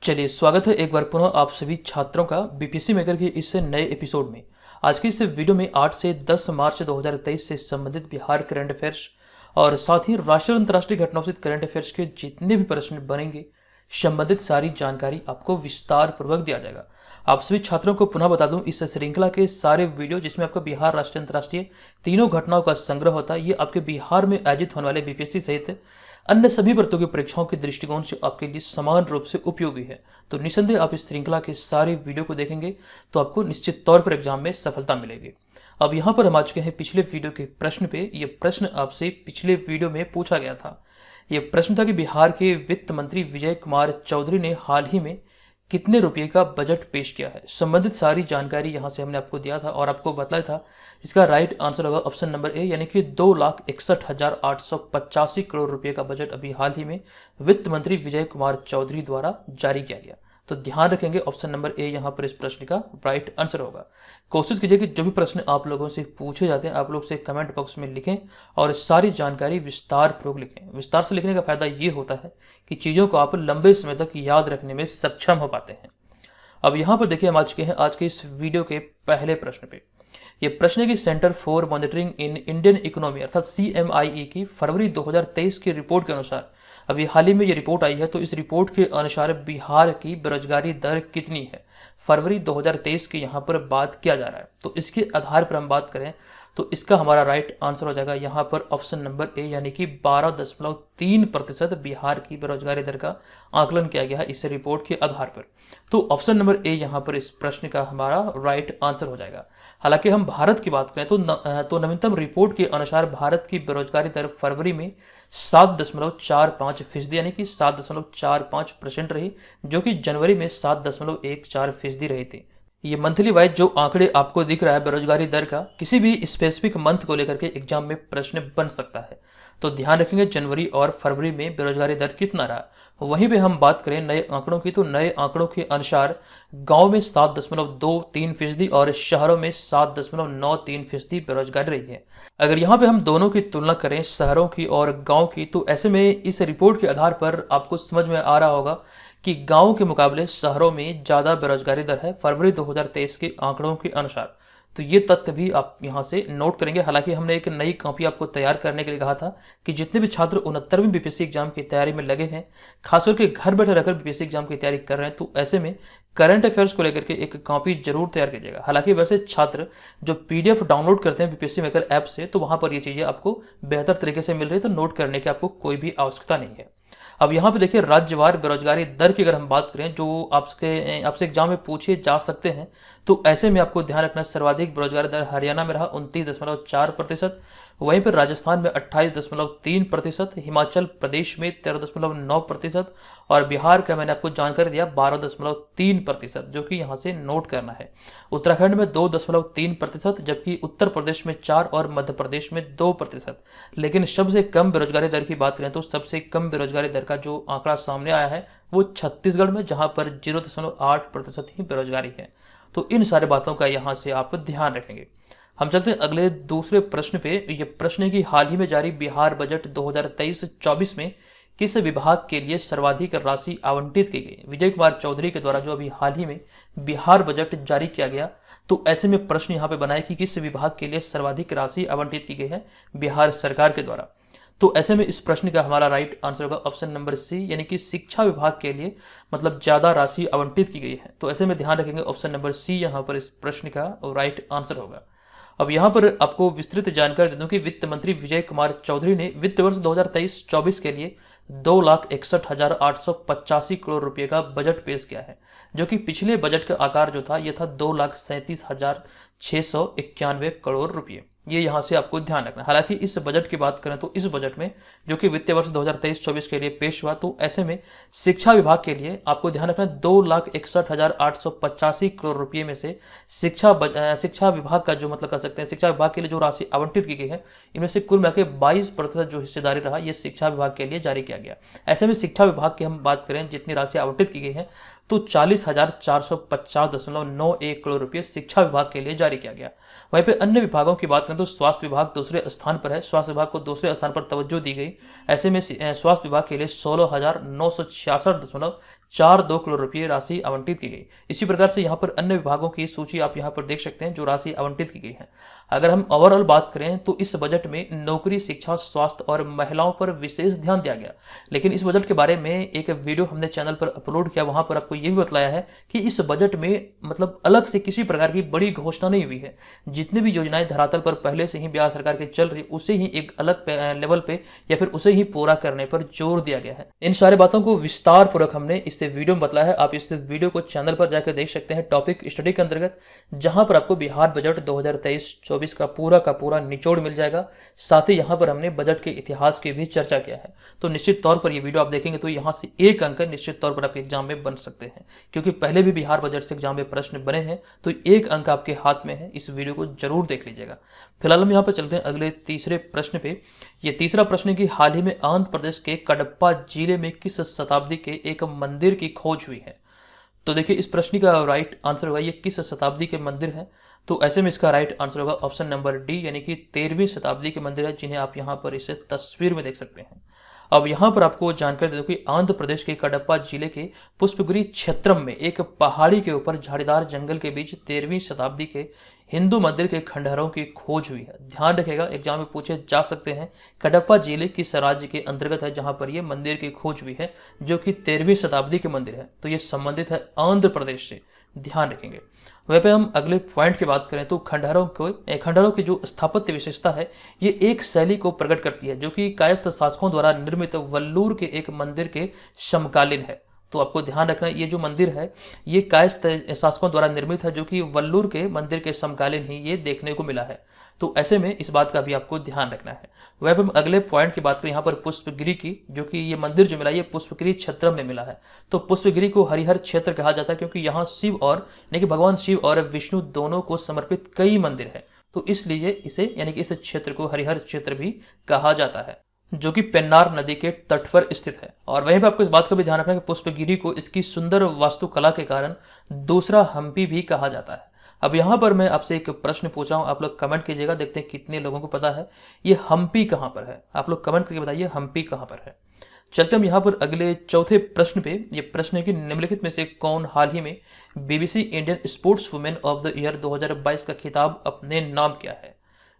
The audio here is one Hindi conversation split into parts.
चलिए, स्वागत है एक बार पुनः आप सभी छात्रों का बीपीएससी मेकर के इस नए एपिसोड में। आज की इस वीडियो में 8 से 10 मार्च 2023 से संबंधित बिहार करंट अफेयर्स और साथ ही राष्ट्रीय और अंतर्राष्ट्रीय घटनाओं से करंट अफेयर्स के जितने भी प्रश्न बनेंगे, संबंधित सारी जानकारी आपको विस्तार पूर्वक दिया जाएगा। आप सभी छात्रों को पुनः बता दूं, इस श्रृंखला के सारे वीडियो जिसमें आपका बिहार, राष्ट्रीय, अंतर्राष्ट्रीय तीनों घटनाओं का संग्रह होता है, ये आपके बिहार में आयोजित होने वाले बीपीएससी सहित अन्य सभी प्रतियोगी परीक्षाओं के दृष्टिकोण से आपके लिए समान रूप से उपयोगी है। तो निसंदेह आप इस श्रृंखला के सारे वीडियो को देखेंगे तो आपको निश्चित तौर पर एग्जाम में सफलता मिलेगी। अब यहाँ पर हम आ चुके हैं पिछले वीडियो के प्रश्न पे। ये प्रश्न आपसे पिछले वीडियो में पूछा गया था। ये प्रश्न था कि बिहार के वित्त मंत्री विजय कुमार चौधरी ने हाल ही में कितने रुपए का बजट पेश किया है। संबंधित सारी जानकारी यहाँ से हमने आपको दिया था और आपको बताया था इसका राइट आंसर होगा ऑप्शन नंबर ए, यानी कि 2,61,885 करोड़ रुपए का बजट अभी हाल ही में वित्त मंत्री विजय कुमार चौधरी द्वारा जारी किया गया। तो ध्यान रखेंगे ऑप्शन नंबर ए यहाँ पर इस प्रश्न का राइट आंसर होगा। कोशिश कीजिए कि जो भी प्रश्न आप लोगों से पूछे जाते हैं आप लोग से कमेंट बॉक्स में लिखें और सारी जानकारी विस्तार पूर्वक लिखें। विस्तार से लिखने का फायदा ये होता है कि चीज़ों को आप लंबे समय तक याद रखने में सक्षम हो पाते हैं। अब यहाँ पर देखिए, हम आ चुके हैं आज के इस वीडियो के पहले प्रश्न पे। ये प्रश्न है कि centre for monitoring in Indian economy अर्थात CMIE की फरवरी 2023 की रिपोर्ट के अनुसार अभी हाल ही में ये रिपोर्ट आई है। तो इस रिपोर्ट के अनुसार बिहार की बेरोजगारी दर कितनी है, फरवरी 2023 की यहाँ पर बात किया जा रहा है। तो इसके आधार पर हम बात करें तो इसका हमारा राइट आंसर हो जाएगा यहाँ पर ऑप्शन नंबर ए, यानी कि 12.3% बिहार की बेरोजगारी दर का आकलन किया गया है इस रिपोर्ट के आधार पर। तो ऑप्शन नंबर ए यहाँ पर इस प्रश्न का हमारा राइट आंसर हो जाएगा। हालांकि हम भारत की बात करें तो नवीनतम रिपोर्ट के अनुसार भारत की बेरोजगारी दर फरवरी में 7.45% यानी कि 7.45% रही, जो कि जनवरी में 7.14% रही थी। ये मंथली वाइज जो आंकड़े आपको दिख रहा है बेरोजगारी दर का, किसी भी स्पेसिफिक मंथ को लेकर के एग्जाम में प्रश्न बन सकता है। तो ध्यान रखेंगे जनवरी और फरवरी में बेरोजगारी दर कितना रहा। वहीं पे हम बात करें नए आंकड़ों की, तो नए आंकड़ों के अनुसार गांव में 7.23% और शहरों में 7.93% बेरोजगारी रही है। अगर यहाँ पे हम दोनों की तुलना करें शहरों की और गांव की, तो ऐसे में इस रिपोर्ट के आधार पर आपको समझ में आ रहा होगा कि गांव के मुकाबले शहरों में ज़्यादा बेरोजगारी दर है फरवरी 2023 के आंकड़ों के अनुसार। तो ये तथ्य भी आप यहाँ से नोट करेंगे। हालांकि हमने एक नई कॉपी आपको तैयार करने के लिए कहा था कि जितने भी छात्र 69वीं बीपीएससी एग्जाम की तैयारी में लगे हैं, खासकर के घर बैठे रहकर बीपीएससी एग्जाम की तैयारी कर रहे हैं, तो ऐसे में करंट अफेयर्स को लेकर के एक कॉपी जरूर तैयार कीजिएगा। हालांकि वैसे छात्र जो PDF डाउनलोड करते हैं बीपीएससी मेकर ऐप से, तो वहां पर ये चीज़ें आपको बेहतर तरीके से मिल रही है, तो नोट करने की आपको कोई भी आवश्यकता नहीं है। अब यहाँ पे देखिए, राज्यवार बेरोजगारी दर की अगर हम बात करें जो आपसे एग्जाम में पूछे जा सकते हैं, तो ऐसे में आपको ध्यान रखना सर्वाधिक बेरोजगारी दर हरियाणा में रहा 29.4%, वहीं पर राजस्थान में 28.3%, हिमाचल प्रदेश में 13.9% और बिहार का मैंने आपको जानकारी दिया 12.3%, जो कि यहाँ से नोट करना है। उत्तराखंड में 2.3%, जबकि उत्तर प्रदेश में 4% और मध्य प्रदेश में 2%। लेकिन सबसे कम बेरोजगारी दर की बात करें तो सबसे कम बेरोजगारी दर का जो आंकड़ा सामने आया है वो छत्तीसगढ़ में, जहां पर 0.8% ही बेरोजगारी है। तो इन सारी बातों का यहाँ से आप ध्यान रखेंगे। हम चलते हैं अगले दूसरे प्रश्न पे। ये प्रश्न है कि हाल ही में जारी बिहार बजट 2023-24 में किस विभाग के लिए सर्वाधिक राशि आवंटित की गई। विजय कुमार चौधरी के द्वारा जो अभी हाल ही में बिहार बजट जारी किया गया, तो ऐसे में प्रश्न यहाँ पे बना है कि किस विभाग के लिए सर्वाधिक राशि आवंटित की गई है बिहार सरकार के द्वारा। तो ऐसे में इस प्रश्न का हमारा राइट आंसर होगा ऑप्शन नंबर सी, यानी कि शिक्षा विभाग के लिए मतलब ज्यादा राशि आवंटित की गई है। तो ऐसे में ध्यान रखेंगे ऑप्शन नंबर सी यहाँ पर इस प्रश्न का राइट आंसर होगा। अब यहाँ पर आपको विस्तृत जानकारी दे दूं कि वित्त मंत्री विजय कुमार चौधरी ने वित्त वर्ष 2023-24 के लिए 2,61,885 करोड़ रुपए का बजट पेश किया है, जो कि पिछले बजट का आकार जो था यह था 2,37,691 करोड़ रुपए। ये यहाँ से आपको ध्यान रखना। हालांकि इस बजट की बात करें तो इस बजट में जो कि वित्तीय वर्ष 2023-24 के लिए पेश हुआ, तो ऐसे में शिक्षा विभाग के लिए आपको ध्यान रखना 2,61,885 करोड़ रुपए में से शिक्षा विभाग का जो मतलब कर सकते हैं शिक्षा विभाग के लिए जो राशि आवंटित की गई है, इनमें से कुल मिलाकर 22% जो हिस्सेदारी रहा ये शिक्षा विभाग के लिए जारी किया गया। ऐसे में शिक्षा विभाग की हम बात करें जितनी राशि आवंटित की गई है, तो 40,450.91 करोड़ रुपये शिक्षा विभाग के लिए जारी किया गया। वहीं पे अन्य विभागों की बात करें तो स्वास्थ्य विभाग दूसरे स्थान पर है, स्वास्थ्य विभाग को दूसरे स्थान पर तवज्जो दी गई। ऐसे में स्वास्थ्य विभाग के लिए 16,966.42 करोड़ रुपये राशि आवंटित की गई। इसी प्रकार से यहाँ पर अन्य विभागों की सूची आप यहाँ पर देख सकते हैं जो राशि आवंटित की गई है। अगर हम ओवरऑल बात करें तो इस बजट में नौकरी, शिक्षा, स्वास्थ्य और महिलाओं पर विशेष ध्यान दिया गया। लेकिन इस बजट के बारे में एक वीडियो हमने चैनल पर अपलोड किया, वहां पर आपको ये भी बतलाया है कि इस बजट में मतलब अलग से किसी प्रकार की बड़ी घोषणा नहीं हुई है। जितनी भी योजनाएं धरातल पर पहले से ही बिहार सरकार के चल रही, उसे ही एक अलग लेवल पे या फिर उसे ही पूरा करने पर जोर दिया गया है। इन सारी बातों को विस्तार पूर्वक हमने इस वीडियो में बतलाया है। आप इस वीडियो को चैनल पर जाकर देख सकते हैं टॉपिक स्टडी के अंतर्गत, जहां पर आपको बिहार बजट 2023-24 का पूरा निचोड़ मिल जाएगा। साथ ही यहाँ पर हमने बजट के इतिहास की भी चर्चा किया है। तो निश्चित तौर पर ये वीडियो आप देखेंगे तो यहाँ से एक अंक निश्चित तौर पर आपके एग्जाम में बन सकते हैं, क्योंकि पहले भी बिहार बजट से एग्जाम में प्रश्न बने हैं। तो एक अंक आपके हाथ में है, इस वीडियो को जरूर देख लीजिएगा। फिलहाल हम यहाँ पर चलते हैं अगले तीसरे प्रश्न पे। ये तीसरा प्रश्न की हाल ही में आंध्र प्रदेश के कडप्पा जिले में किस शताब्दी के एक मंदिर की खोज हुई है? तो देखिए इस प्रश्न का राइट आंसर होगा ये किस शताब्दी के मंदिर है। तो ऐसे में इसका राइट आंसर होगा ऑप्शन नंबर डी, यानी कि 13वीं शताब्दी के मंदिर है, जिन्हें आप यहाँ पर इसे तस्वीर में देख सकते हैं। अब यहाँ पर आपको जानकारी दे दूं कि आंध्र प्रदेश के कडप्पा जिले के पुष्पगिरी क्षेत्रम में एक पहाड़ी के ऊपर झाड़ीदार जंगल के बीच 13वीं शताब्दी के हिंदू मंदिर के खंडहरों की खोज हुई है। ध्यान रखिएगा, एग्जाम में पूछे जा सकते हैं कडप्पा जिले किस राज्य के अंतर्गत है जहां पर यह मंदिर की खोज हुई है, जो कि 13वीं शताब्दी के मंदिर है। तो ये संबंधित है आंध्र प्रदेश से, ध्यान रखेंगे। वहीं पे हम अगले पॉइंट की बात करें तो खंडहरों की जो स्थापत्य विशेषता है, ये एक शैली को प्रकट करती है जो कि कायस्थ शासकों द्वारा निर्मित वल्लूर के एक मंदिर के समकालीन है। तो आपको ध्यान रखना, ये जो मंदिर है ये कायस्थ शासकों द्वारा निर्मित है, जो कि वल्लूर के मंदिर के समकालीन ही ये देखने को मिला है। तो ऐसे में इस बात का भी आपको ध्यान रखना है। वह हम अगले पॉइंट की बात करें यहाँ पर पुष्पगिरी की, जो कि ये मंदिर जो मिला ये पुष्पगिरी क्षेत्र में मिला है। तो पुष्पगिरी को हरिहर क्षेत्र कहा जाता है, क्योंकि यहाँ शिव और यानी कि भगवान शिव और विष्णु दोनों को समर्पित कई मंदिर है। तो इसलिए इसे यानी कि इस क्षेत्र को हरिहर क्षेत्र भी कहा जाता है, जो कि पेन्नार नदी के तट पर स्थित है। और वहीं पर आपको इस बात का भी ध्यान रखना है कि पुष्पगिरी को इसकी सुंदर वास्तुकला के कारण दूसरा हम्पी भी कहा जाता है। अब यहाँ पर मैं आपसे एक प्रश्न पूछ रहा हूँ, आप लोग कमेंट कीजिएगा, देखते हैं कितने लोगों को पता है ये हम्पी कहाँ पर है। आप लोग कमेंट करके बताइए हम्पी कहाँ पर है। चलते हम यहाँ पर अगले चौथे प्रश्न पे। ये प्रश्न है कि निम्नलिखित में से कौन हाल ही में BBC Indian sports women of the year 2022 का खिताब अपने नाम किया है?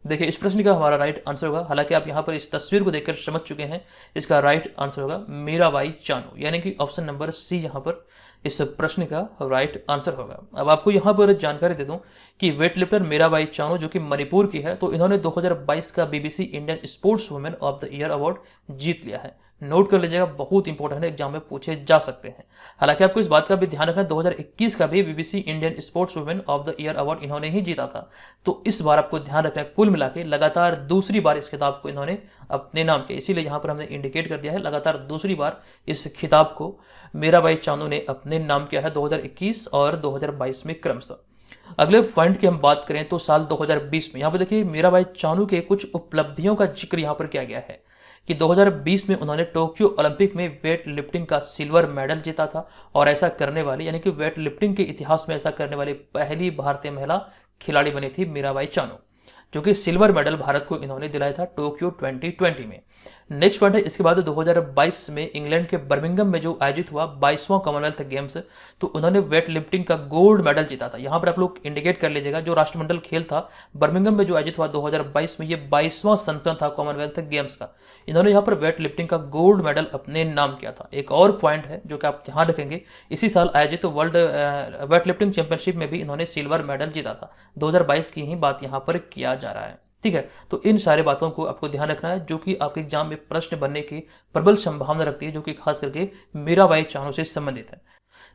देखिए इस प्रश्न का हमारा राइट आंसर होगा, हालांकि आप यहाँ पर इस तस्वीर को देखकर समझ चुके हैं, इसका राइट आंसर होगा मीराबाई चानू, यानी कि ऑप्शन नंबर सी यहाँ पर इस प्रश्न का राइट आंसर होगा। अब आपको यहाँ पर जानकारी दे दूं कि वेट लिफ्टर मीराबाई चानू जो कि मणिपुर की है, तो इन्होंने 2022 का BBC Indian sports women of the year award जीत लिया है। नोट कर लीजिएगा, बहुत इंपॉर्टेंट है, एग्जाम में पूछे जा सकते हैं। हालांकि आपको इस बात का भी ध्यान रखना है 2021 का भी BBC Indian sports women of the year award इन्होंने ही जीता था। तो इस बार आपको ध्यान रखना है, कुल मिला के लगातार दूसरी बार इस खिताब को इन्होंने अपने नाम किया, इसीलिए यहाँ पर हमने इंडिकेट कर दिया है लगातार दूसरी बार इस खिताब को मीराबाई चानू ने अपने नाम किया है 2021 और 2022 में क्रमशः। अगले पॉइंट की हम बात करें तो साल 2020 में यहाँ पर देखिए मीराबाई चानू के कुछ उपलब्धियों का जिक्र यहाँ पर किया गया है कि 2020 में उन्होंने टोक्यो ओलंपिक में वेट लिफ्टिंग का सिल्वर मेडल जीता था, और ऐसा करने वाली यानी कि वेट लिफ्टिंग के इतिहास में ऐसा करने वाली पहली भारतीय महिला खिलाड़ी बनी थी मीराबाई चानू, जो कि सिल्वर मेडल भारत को इन्होंने दिलाया था टोक्यो 2020 में। नेक्स्ट पॉइंट है, इसके बाद 2022 में इंग्लैंड के बर्मिंघम में जो आयोजित हुआ 22वां कॉमनवेल्थ गेम्स, तो उन्होंने वेट लिफ्टिंग का गोल्ड मेडल जीता था। यहाँ पर आप लोग इंडिकेट कर लीजिएगा, जो राष्ट्रमंडल खेल था बर्मिंघम में जो आयोजित हुआ 2022 में, ये 22वां संस्करण था कॉमनवेल्थ गेम्स का। इन्होंने यहाँ पर वेट लिफ्टिंग का गोल्ड मेडल अपने नाम किया था। एक और पॉइंट है जो कि आप ध्यान रखेंगे, इसी साल आयोजित वर्ल्ड वेट लिफ्टिंग चैंपियनशिप में भी इन्होंने सिल्वर मेडल जीता था। 2022 की ही बात यहाँ पर किया जा रहा है, ठीक है। तो इन सारे बातों को आपको ध्यान रखना है, जो कि आपके एग्जाम में प्रश्न बनने की प्रबल संभावना रखती है, जो कि खास करके मीराबाई चानू से संबंधित है।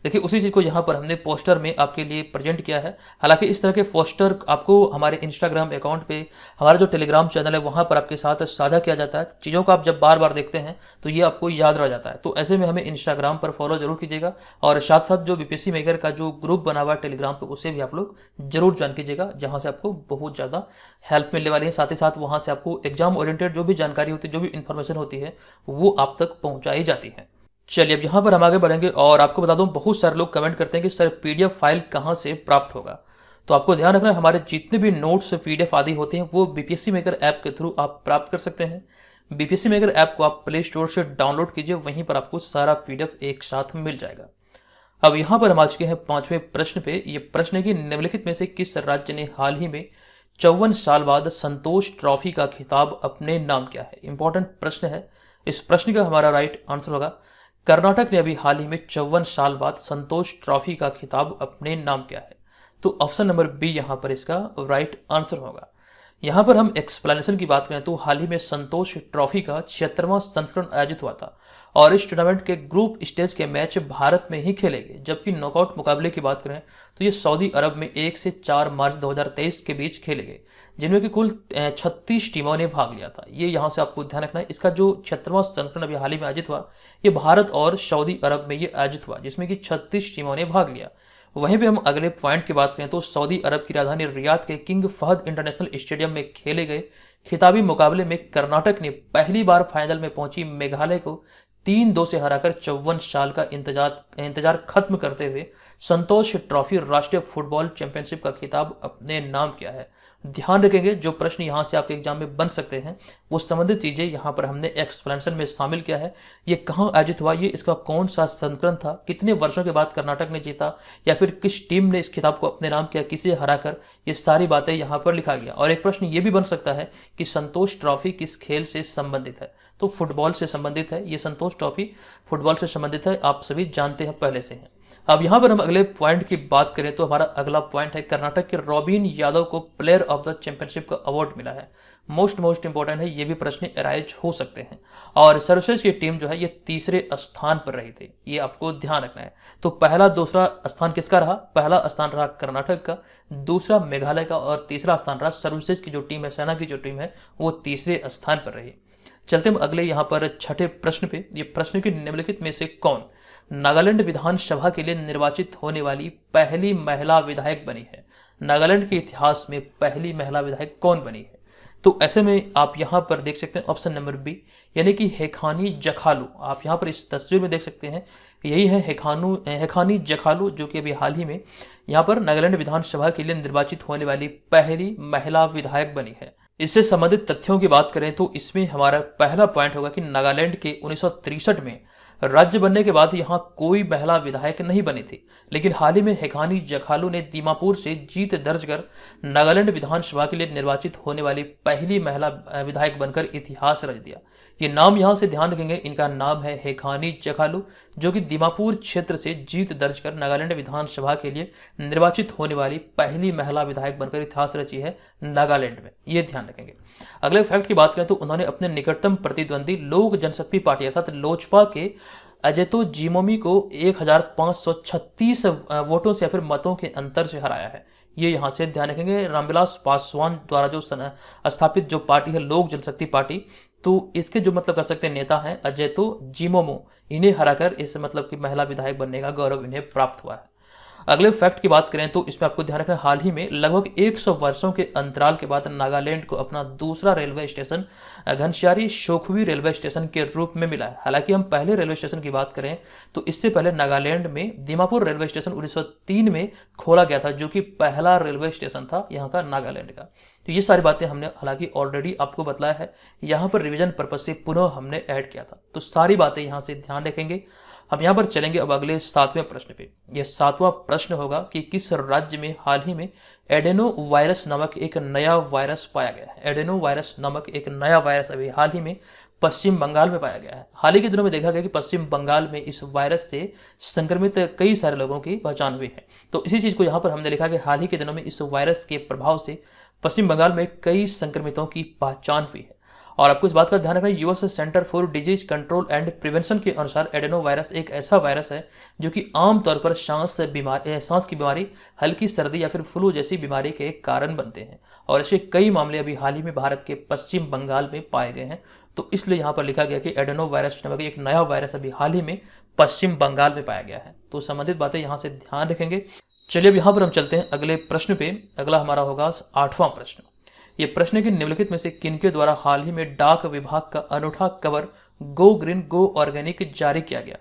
देखिए उसी चीज को यहाँ पर हमने पोस्टर में आपके लिए प्रेजेंट किया है। हालांकि इस तरह के पोस्टर आपको हमारे इंस्टाग्राम अकाउंट पे, हमारा जो टेलीग्राम चैनल है वहां पर आपके साथ साझा किया जाता है। चीज़ों को आप जब बार बार देखते हैं तो ये आपको याद रह जाता है। तो ऐसे में हमें इंस्टाग्राम पर फॉलो जरूर कीजिएगा, और साथ साथ जो बीपीएससी मेकर का जो ग्रुप बना हुआ है टेलीग्राम पर, उसे भी आप लोग जरूर ज्वाइन कीजिएगा, जहाँ से आपको बहुत ज़्यादा हेल्प मिलने वाली है। साथ ही साथ वहाँ से आपको एग्जाम ओरिएंटेड जो भी जानकारी होती है, जो भी इन्फॉर्मेशन होती है, वो आप तक पहुँचाई जाती है। चलिए अब यहाँ पर हम आगे बढ़ेंगे और आपको बता दूं, बहुत सारे लोग कमेंट करते हैं कि सर पीडीएफ फाइल कहाँ से प्राप्त होगा। तो आपको ध्यान रखना है, हमारे जितने भी नोट्स पीडीएफ आदि होते हैं वो बीपीएससी मेकर ऐप के थ्रू आप प्राप्त कर सकते हैं। बीपीएससी मेकर ऐप को आप प्ले स्टोर से डाउनलोड कीजिए, वहीं पर आपको सारा पीडीएफ एक साथ मिल जाएगा। अब यहाँ पर हम आ चुके हैं 5वें प्रश्न पे। ये प्रश्न है कि निम्नलिखित में से किस राज्य ने हाल ही में 54 साल बाद संतोष ट्रॉफी का खिताब अपने नाम किया है। इंपॉर्टेंट प्रश्न है। इस प्रश्न का हमारा राइट आंसर होगा कर्नाटक ने अभी हाल ही में 54 साल बाद संतोष ट्रॉफी का खिताब अपने नाम किया है। तो ऑप्शन नंबर बी यहाँ पर इसका राइट आंसर होगा। यहाँ पर हम एक्सप्लेनेशन की बात करें तो हाल ही में संतोष ट्रॉफी का 76वां संस्करण आयोजित हुआ था और इस टूर्नामेंट के ग्रुप स्टेज के मैच भारत में ही खेले गए, जबकि नॉकआउट मुकाबले की बात करें तो ये सऊदी अरब में 1 से 4 मार्च 2023 के बीच खेले गए, जिनमें कि कुल 36 टीमों ने भाग लिया था। ये यहाँ से आपको ध्यान रखना है। इसका जो 76वां संस्करण अभी हाल ही में आयोजित हुआ, ये भारत और सऊदी अरब में ये आयोजित हुआ, जिसमें कि 36 टीमों ने भाग लिया। वहीं पे हम अगले पॉइंट की बात करें तो सऊदी अरब की राजधानी रियाद के किंग फहद इंटरनेशनल स्टेडियम में खेले गए खिताबी मुकाबले में कर्नाटक ने पहली बार फाइनल में पहुंची मेघालय को 3-2 से हराकर 54 साल का इंतजार खत्म करते हुए संतोष ट्रॉफी राष्ट्रीय फुटबॉल चैंपियनशिप का खिताब अपने नाम किया है। ध्यान रखेंगे, जो प्रश्न यहाँ से आपके एग्जाम में बन सकते हैं वो संबंधित चीजें यहाँ पर हमने एक्सप्लेनेशन में शामिल किया है। ये कहाँ आयोजित हुआ, ये इसका कौन सा संस्करण था, कितने वर्षों के बाद कर्नाटक ने जीता, या फिर किस टीम ने इस खिताब को अपने नाम किया, किसे हराकर, ये सारी बातें यहाँ पर लिखा गया। और एक प्रश्न ये भी बन सकता है कि संतोष ट्रॉफी किस खेल से संबंधित है, तो फुटबॉल से संबंधित है। ये संतोष ट्रॉफी फुटबॉल से संबंधित है, आप सभी जानते हैं पहले से हैं। अब यहाँ पर हम अगले पॉइंट की बात करें तो हमारा अगला पॉइंट है कर्नाटक के रॉबिन यादव को प्लेयर ऑफ द चैंपियनशिप का अवार्ड मिला है। मोस्ट इंपॉर्टेंट है, ये भी प्रश्न अराइज हो सकते हैं। और सर्वश्रेष्ठ की टीम जो है ये 3रे स्थान पर रही थी, ये आपको ध्यान रखना है। तो पहला दूसरा स्थान किसका रहा? पहला स्थान रहा कर्नाटक का, दूसरा मेघालय का और तीसरा स्थान रहा सर्वश्रेष्ठ की जो टीम है, सेना की जो टीम है, वो 3रे स्थान पर रही। चलते हम अगले यहाँ पर 6ठे प्रश्न पे। ये प्रश्न की निम्नलिखित में से कौन नागालैंड विधानसभा के लिए निर्वाचित होने वाली पहली महिला विधायक बनी है? नागालैंड के इतिहास में पहली महिला विधायक कौन बनी है? तो ऐसे में आप यहाँ पर देख सकते हैं ऑप्शन नंबर बी, यानी कि हेखानी जखालू। आप यहाँ पर इस तस्वीर में देख सकते हैं, यही है हेखानी जखालू, जो कि अभी हाल ही में यहाँ पर नागालैंड विधानसभा के लिए निर्वाचित होने वाली पहली महिला विधायक बनी है। इससे संबंधित तथ्यों की बात करें तो इसमें हमारा पहला पॉइंट होगा कि नागालैंड के 1963 में राज्य बनने के बाद यहाँ कोई महिला विधायक नहीं बनी थी, लेकिन हाल ही में हेखानी जखालू ने दीमापुर से जीत दर्ज कर नागालैंड विधानसभा के लिए निर्वाचित होने वाली पहली महिला विधायक बनकर इतिहास रच दिया। ये नाम यहाँ से ध्यान रखेंगे, इनका नाम है हेखानी जखालू, जो कि दीमापुर क्षेत्र से जीत दर्ज कर नागालैंड विधानसभा के लिए निर्वाचित होने वाली पहली महिला विधायक बनकर इतिहास रची है नागालैंड में, ये ध्यान रखेंगे। अगले फैक्ट की बात करें तो उन्होंने अपने निकटतम प्रतिद्वंदी लोक जनशक्ति पार्टी अर्थात लोजपा के अजेतो जिमोमी को 1536 वोटों से या फिर मतों के अंतर से हराया है। ये यहाँ से ध्यान रखेंगे। रामविलास पासवान द्वारा जो स्थापित जो पार्टी है लोक जनशक्ति पार्टी, तो इसके जो मतलब कर सकते हैं नेता हैं अजेतो जिमोमो, इन्हें हराकर इस मतलब की महिला विधायक बनने का गौरव इन्हें प्राप्त हुआ है। अगले फैक्ट की बात करें तो इसमें आपको ध्यान रखना, हाल ही में लगभग 100 वर्षों के अंतराल के बाद नागालैंड को अपना दूसरा रेलवे स्टेशन घनश्यारी शोखवी रेलवे स्टेशन के रूप में मिला है। हालांकि हम पहले रेलवे स्टेशन की बात करें तो इससे पहले नागालैंड में दीमापुर रेलवे स्टेशन 1903 में खोला गया था, जो कि पहला रेलवे स्टेशन था यहाँ का नागालैंड का। तो ये सारी बातें हमने हालांकि ऑलरेडी आपको बताया है, यहाँ पर रिवीजन पर्पज से पुनः हमने ऐड किया था, तो सारी बातें यहाँ से ध्यान रखेंगे। हम यहाँ पर चलेंगे अब अगले 7वें प्रश्न पे। यह 7वां प्रश्न होगा कि किस राज्य में हाल ही में एडेनो वायरस नामक एक नया वायरस पाया गया है? एडेनो वायरस नामक एक नया वायरस अभी हाल ही में पश्चिम बंगाल में पाया गया है। हाल ही के दिनों में देखा गया कि पश्चिम बंगाल में इस वायरस से संक्रमित कई सारे लोगों की पहचान हुई है। तो इसी चीज को यहाँ पर हमने लिखा कि हाल ही के दिनों में इस वायरस के प्रभाव से पश्चिम बंगाल में कई संक्रमितों की पहचान हुई है। और आपको इस बात का ध्यान रखना, US centre for disease control and prevention के अनुसार एडेनो वायरस एक ऐसा वायरस है जो कि आमतौर पर सांस की बीमारी, हल्की सर्दी या फिर फ्लू जैसी बीमारी के कारण बनते हैं। और ऐसे कई मामले अभी हाल ही में भारत के पश्चिम बंगाल में पाए गए हैं। तो इसलिए यहाँ पर लिखा गया कि एडेनो वायरस नामक एक नया वायरस अभी हाल ही में पश्चिम बंगाल में पाया गया है। तो संबंधित बातें यहाँ से ध्यान रखेंगे। चलिए अब यहाँ पर हम चलते हैं अगले प्रश्न पे। अगला हमारा होगा 8वां प्रश्न। ये प्रश्न के निम्नलिखित में से किनके द्वारा हाल ही में डाक विभाग का अनूठा कवर गो ग्रीन गो ऑर्गेनिक जारी किया गया?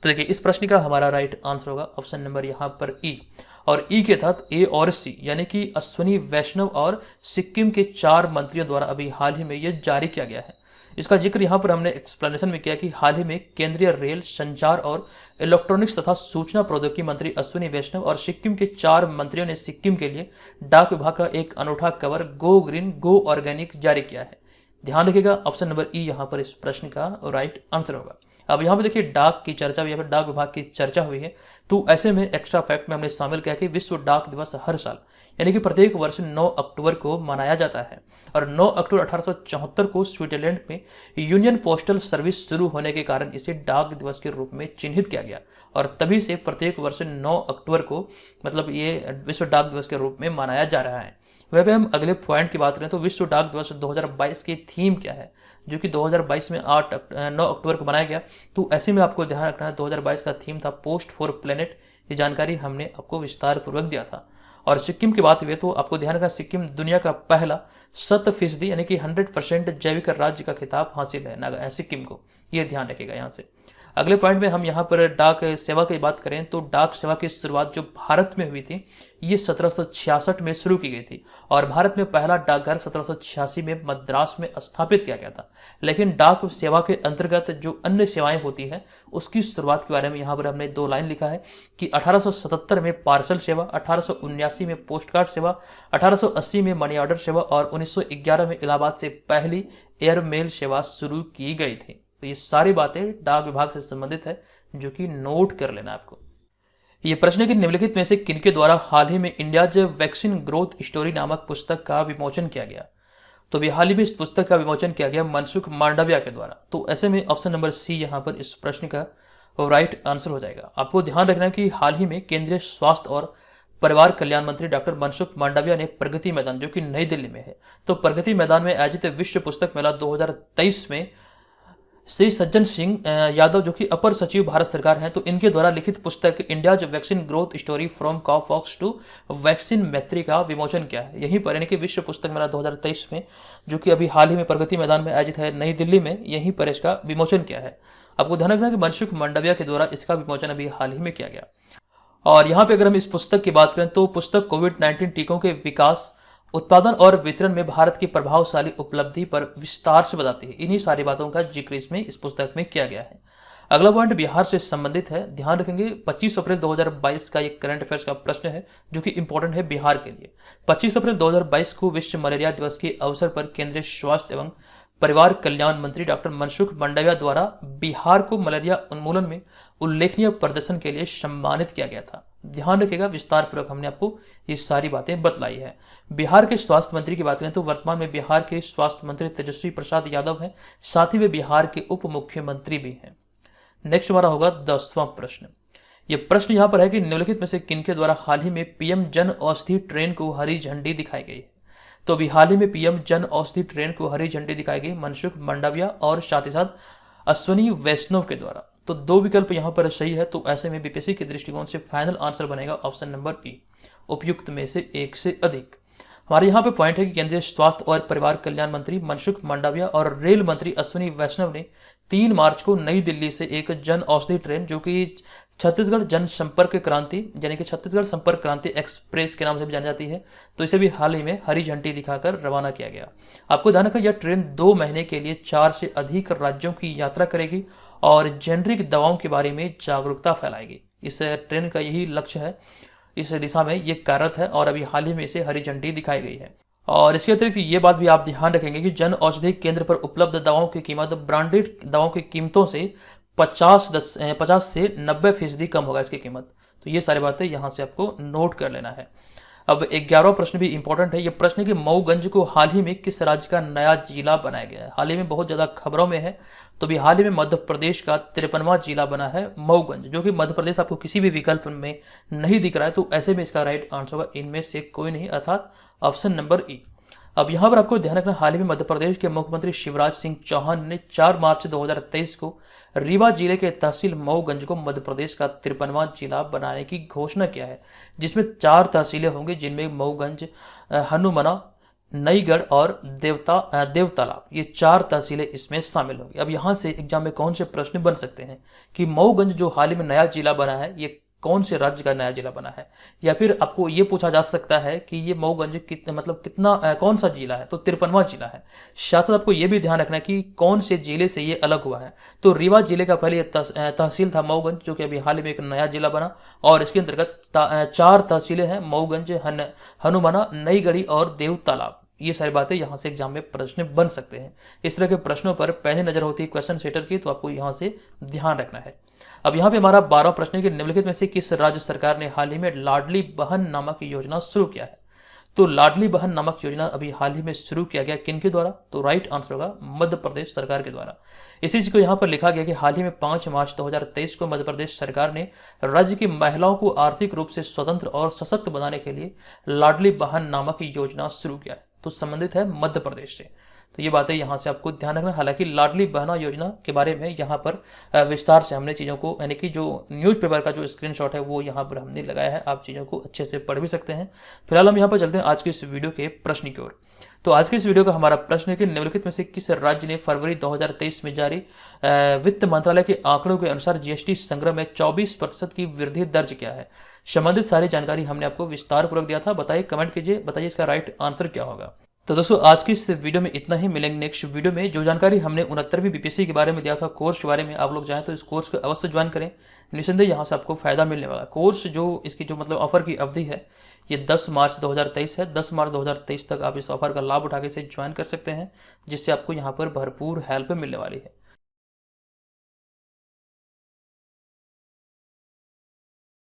तो देखिए इस प्रश्न का हमारा राइट आंसर होगा ऑप्शन नंबर यहाँ पर ई। और ई के तहत ए और सी यानी कि अश्वनी वैष्णव और सिक्किम के 4 मंत्रियों द्वारा अभी हाल ही में यह जारी किया गया है। इसका जिक्र यहाँ पर हमने एक्सप्लेनेशन में किया कि हाल ही में केंद्रीय रेल, संचार और इलेक्ट्रॉनिक्स तथा सूचना प्रौद्योगिकी मंत्री अश्विनी वैष्णव और सिक्किम के 4 मंत्रियों ने सिक्किम के लिए डाक विभाग का एक अनूठा कवर गो ग्रीन गो ऑर्गेनिक जारी किया है। ध्यान रखिएगा ऑप्शन नंबर ई यहाँ पर इस प्रश्न का राइट आंसर होगा। अब यहाँ पे देखिए डाक की चर्चा, यहाँ पर डाक विभाग की चर्चा हुई है, तो ऐसे में एक्स्ट्रा फैक्ट में हमने शामिल किया कि विश्व डाक दिवस हर साल यानी कि प्रत्येक वर्ष 9 अक्टूबर को मनाया जाता है। और 9 अक्टूबर 1874 को स्विट्जरलैंड में यूनियन पोस्टल सर्विस शुरू होने के कारण इसे डाक दिवस के रूप में चिन्हित किया गया और तभी से प्रत्येक वर्ष 9 अक्टूबर को मतलब ये विश्व डाक दिवस के रूप में मनाया जा रहा है। वह हम अगले पॉइंट की बात करें तो विश्व डाक दिवस 2022 की थीम क्या है, जो कि 2022 में 9 अक्टूबर को मनाया गया। तो ऐसे में आपको ध्यान रखना है 2022 का थीम था पोस्ट फॉर प्लेनेट। ये जानकारी हमने आपको विस्तार पूर्वक दिया था। और सिक्किम की बात हुई तो आपको ध्यान रखना सिक्किम दुनिया का पहला 100% यानी कि 100% जैविक राज्य का खिताब हासिल है सिक्किम को, ये ध्यान रखिएगा यहाँ से। अगले पॉइंट में हम यहाँ पर डाक सेवा की बात करें तो डाक सेवा की शुरुआत जो भारत में हुई थी ये 1766 में शुरू की गई थी और भारत में पहला डाकघर 1786 में मद्रास में स्थापित किया गया था। लेकिन डाक सेवा के अंतर्गत जो अन्य सेवाएं होती है उसकी शुरुआत के बारे में यहाँ पर हमने 2 लाइन लिखा है कि 1877 में पार्सल सेवा, 1879 में पोस्ट कार्ड सेवा, 1880 में मनी ऑर्डर सेवा और 1911 में इलाहाबाद से पहली एयरमेल सेवा शुरू की गई थी। तो ये सारी बातें डाक विभाग से संबंधित है जो कि नोट कर लेना आपको। ये प्रश्न की निम्नलिखित में से किनके द्वारा हाल ही में इंडियाज वैक्सीन ग्रोथ स्टोरी नामक पुस्तक का विमोचन किया गया। तो भी हाल ही में इस पुस्तक का विमोचन किया गया मनसुख मांडविया के द्वारा। तो ऐसे में ऑप्शन नंबर सी यहाँ पर इस प्रश्न का राइट आंसर हो जाएगा। आपको ध्यान रखना है कि हाल ही में केंद्रीय स्वास्थ्य और परिवार कल्याण मंत्री डॉक्टर मनसुख मांडविया ने प्रगति मैदान जो कि नई दिल्ली में है, तो प्रगति मैदान में आयोजित विश्व पुस्तक मेला 2023 में श्री सज्जन सिंह यादव जो कि अपर सचिव भारत सरकार हैं, तो इनके द्वारा लिखित पुस्तक India's vaccine growth story from cowpox to vaccine Maitri का विमोचन किया है। यहीं पर यानी कि विश्व पुस्तक मेला 2023 में जो कि अभी हाल ही में प्रगति मैदान में आयोजित है नई दिल्ली में, यहीं पर इसका विमोचन किया है। आपको ध्यान रखना कि मनसुख मांडविया के द्वारा इसका विमोचन अभी हाल ही में किया गया। और यहाँ पे अगर हम इस पुस्तक की बात करें तो पुस्तक कोविड-19 टीकों के विकास, उत्पादन और वितरण में भारत की प्रभावशाली उपलब्धि पर विस्तार से बताती है। इन्हीं सारी बातों का जिक्र इसमें इस पुस्तक में किया गया है। अगला पॉइंट बिहार से संबंधित है। ध्यान रखेंगे 25 अप्रैल 2022 का एक करंट अफेयर्स का प्रश्न है जो कि इंपॉर्टेंट है बिहार के लिए। 25 अप्रैल 2022 को विश्व मलेरिया दिवस के अवसर पर केंद्रीय स्वास्थ्य एवं परिवार कल्याण मंत्री डॉक्टर मनसुख मांडविया द्वारा बिहार को मलेरिया उन्मूलन में उल्लेखनीय प्रदर्शन के लिए सम्मानित किया गया था। ध्यान रखिएगा विस्तार पूर्वक हमने आपको ये सारी बातें बतलाई है। बिहार के स्वास्थ्य मंत्री की बात करें तो वर्तमान में बिहार के स्वास्थ्य मंत्री तेजस्वी प्रसाद यादव हैं, साथ ही वे बिहार के उप मुख्यमंत्री भी हैं। नेक्स्ट हमारा होगा 10वां प्रश्न। ये प्रश्न यहाँ पर है कि निम्नलिखित में से किनके द्वारा हाल ही में पीएम जन औषधि ट्रेन को हरी झंडी दिखाई गई है। तो अभी हाल ही में पीएम जन औषधि ट्रेन को हरी झंडी दिखाई गई मनसुख मांडविया और साथ ही साथ अश्वनी वैष्णव के द्वारा। तो 2 विकल्प यहाँ पर सही है, तो ऐसे में बीपीएससी के दृष्टिकोण से फाइनल आंसर बनेगा ऑप्शन नंबर ई, उपयुक्त में से एक से अधिक। हमारे यहाँ पे पॉइंट है कि केंद्रीय स्वास्थ्य और परिवार कल्याण मंत्री मनसुख मांडविया और रेल मंत्री अश्विनी वैष्णव ने 3 मार्च को नई दिल्ली से एक जन औषधि ट्रेन जो कि छत्तीसगढ़ जन संपर्क क्रांति यानी कि छत्तीसगढ़ संपर्क क्रांति एक्सप्रेस के नाम से भी जानी जाती है, तो इसे भी हाल ही में हरी झंडी दिखाकर रवाना किया गया। आपको ध्यान रखना यह ट्रेन 2 महीने के लिए 4 से अधिक राज्यों की यात्रा करेगी और जेनरिक दवाओं के बारे में जागरूकता फैलाएगी। इस ट्रेन का यही लक्ष्य है, इस दिशा में ये कार्यरत है और अभी हाल ही में इसे हरी झंडी दिखाई गई है। और इसके अतिरिक्त ये बात भी आप ध्यान रखेंगे कि जन औषधि केंद्र पर उपलब्ध दवाओं की कीमत ब्रांडेड दवाओं की कीमतों से 50 से 90% कम होगा इसकी कीमत। तो ये सारी बातें यहाँ से आपको नोट कर लेना है। अब 11वां प्रश्न भी इंपॉर्टेंट है। ये प्रश्न है कि मऊगंज को हाल ही में किस राज्य का नया जिला बनाया गया है। हाल ही में बहुत ज्यादा खबरों में है, तो भी हाल ही में मध्य प्रदेश का 53वां जिला बना है मऊगंज, जो कि मध्य प्रदेश आपको किसी भी विकल्प में नहीं दिख रहा है। तो ऐसे में इसका राइट आंसर होगा इनमें से कोई नहीं, अर्थात ऑप्शन नंबर ई। अब यहाँ पर आपको ध्यान रखना हाल ही में मध्य प्रदेश के मुख्यमंत्री शिवराज सिंह चौहान ने 4 मार्च 2023 को रीवा जिले के तहसील मऊगंज को मध्य प्रदेश का 53वां जिला बनाने की घोषणा किया है, जिसमें 4 तहसीलें होंगी जिनमें मऊगंज, हनुमना, नईगढ़ और देवतालाब, ये 4 तहसीलें इसमें शामिल होंगी। अब यहाँ से एग्जाम में कौन से प्रश्न बन सकते हैं कि मऊगंज जो हाल ही में नया जिला बना है, ये कौन से राज्य का नया जिला बना है, या फिर आपको ये पूछा जा सकता है कि ये मऊगंज कौन सा जिला है, तो 53वां जिला है। साथ साथ आपको ये भी ध्यान रखना है कि कौन से जिले से ये अलग हुआ है। तो रीवा जिले का पहले तहसील था मऊगंज, जो कि अभी हाल ही में एक नया जिला बना, और इसके अंतर्गत 4 तहसीलें हैं, मऊगंज, हनुमाना, नईगढ़ी और देवतालाब। ये सारी बातें यहाँ से एग्जाम में प्रश्न बन सकते हैं। इस तरह के प्रश्नों पर पहली नजर होती है क्वेश्चन सेटर की, तो आपको यहाँ से ध्यान रखना है। अब यहाँ पे हमारा 12वां प्रश्न है कि निम्नलिखित में से किस राज्य सरकार ने हाल ही में लाडली बहन नामक योजना शुरू किया है। तो लाडली बहन नामक योजना अभी हाल ही में शुरू किया गया किनके द्वारा, तो राइट आंसर होगा मध्य प्रदेश सरकार के द्वारा। इसी चीज को यहाँ पर लिखा गया कि हाल ही में 5 मार्च 2023 को मध्य प्रदेश सरकार ने राज्य की महिलाओं को आर्थिक रूप से स्वतंत्र और सशक्त बनाने के लिए लाडली बहन नामक योजना शुरू किया है, तो संबंधित है मध्य प्रदेश से। तो ये बातें यहाँ से आपको ध्यान रखना। हालांकि लाडली बहना योजना के बारे में यहाँ पर विस्तार से हमने चीज़ों को, यानी कि जो न्यूज़पेपर का जो स्क्रीनशॉट है वो यहाँ पर हमने लगाया है, आप चीज़ों को अच्छे से पढ़ भी सकते हैं। फिलहाल हम यहाँ पर चलते हैं आज के इस वीडियो के प्रश्न की ओर। तो आज के इस वीडियो का हमारा प्रश्न है कि निम्नलिखित में से किस राज्य ने फरवरी 2023 में जारी वित्त मंत्रालय के आंकड़ों के अनुसार जीएसटी संग्रह में 24% की वृद्धि दर्ज किया है। संबंधित सारी जानकारी हमने आपको विस्तार पूर्वक दिया था। बताइए, कमेंट कीजिए, बताइए इसका राइट आंसर क्या होगा। तो दोस्तों आज की इस वीडियो में इतना ही। मिलेंगे नेक्स्ट वीडियो में। जो जानकारी हमने 69वीं बीपीएससी के बारे में दिया था, कोर्स के बारे में, आप लोग चाहें तो इस कोर्स को अवश्य ज्वाइन करें। निसंदेह यहाँ से आपको फायदा मिलने वाला कोर्स, जो इसकी जो मतलब ऑफर की अवधि है, ये 10 मार्च 2023 है। 10 मार्च 2023 तक आप इस ऑफर का लाभ उठा के इसे ज्वाइन कर सकते हैं, जिससे आपको यहाँ पर भरपूर हेल्प मिलने वाली है।